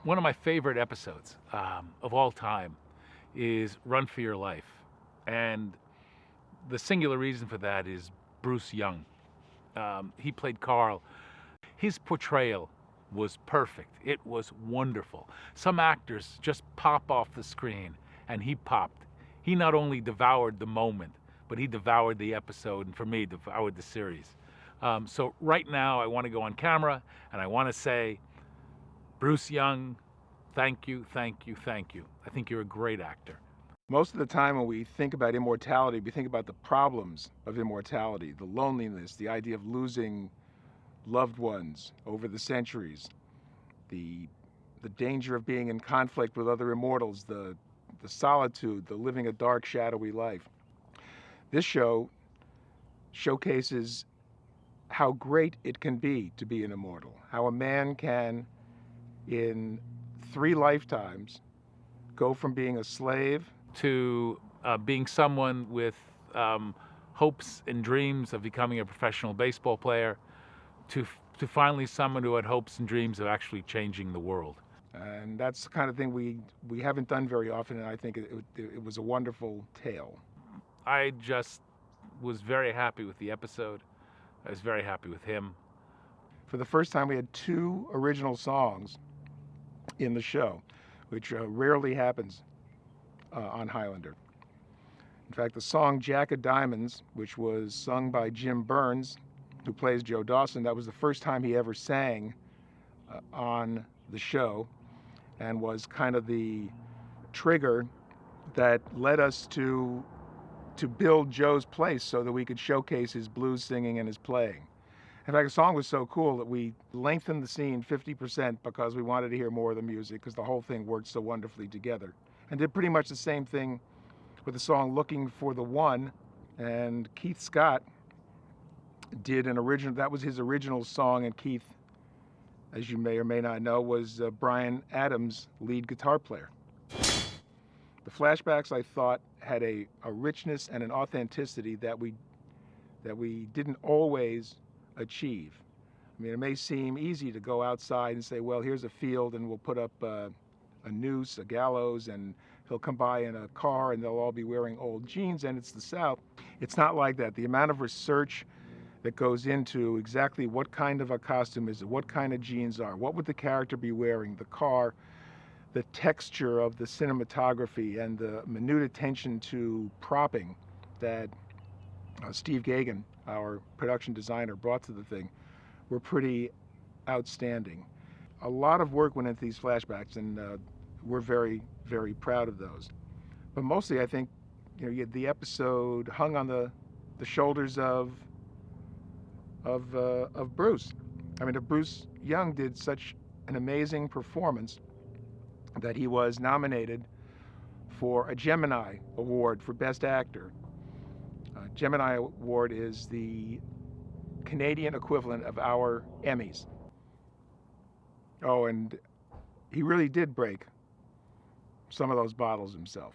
One of my favorite episodes of all time is Run for Your Life. And the singular reason for that is Bruce Young. He played Carl. His portrayal was perfect. It was wonderful. Some actors just pop off the screen, and he popped. He not only devoured the moment, but he devoured the episode, and for me, devoured the series. So right now, I want to go on camera, and I want to say, Bruce Young, thank you, thank you, thank you. I think you're a great actor. Most of the time when we think about immortality, we think about the problems of immortality, the loneliness, the idea of losing loved ones over the centuries, the danger of being in conflict with other immortals, the solitude, the living a dark, shadowy life. This show showcases how great it can be to be an immortal, how a man can, in 3 lifetimes, go from being a slave to being someone with hopes and dreams of becoming a professional baseball player, to finally someone who had hopes and dreams of actually changing the world. And that's the kind of thing we haven't done very often, and I think it was a wonderful tale. I just was very happy with the episode. I was very happy with him. For the first time, we had 2 original songs in the show, which rarely happens on Highlander. In fact, the song Jack of Diamonds, which was sung by Jim Burns, who plays Joe Dawson, that was the first time he ever sang on the show, and was kind of the trigger that led us to build Joe's place so that we could showcase his blues singing and his playing. In fact, the song was so cool that we lengthened the scene 50% because we wanted to hear more of the music, because the whole thing worked so wonderfully together. And did pretty much the same thing with the song Looking for the One. And Keith Scott did an original, that was his original song, and Keith, as you may or may not know, was Bryan Adams' lead guitar player. The flashbacks, I thought, had a richness and an authenticity that we didn't always achieve. I mean, it may seem easy to go outside and say, well, here's a field and we'll put up a noose, a gallows, and he'll come by in a car and they'll all be wearing old jeans, and it's the South. It's not like that. The amount of research that goes into exactly what kind of a costume is it, what kind of jeans are, what would the character be wearing, the car, the texture of the cinematography, and the minute attention to propping that Steve Gagan, our production designer, brought to the thing, were pretty outstanding. A lot of work went into these flashbacks, and we're very, very proud of those. But mostly, I think, the episode hung on the shoulders of Bruce. I mean, Bruce Young did such an amazing performance that he was nominated for a Gemini Award for Best Actor. Gemini Award is the Canadian equivalent of our Emmys. Oh, and he really did break some of those bottles himself.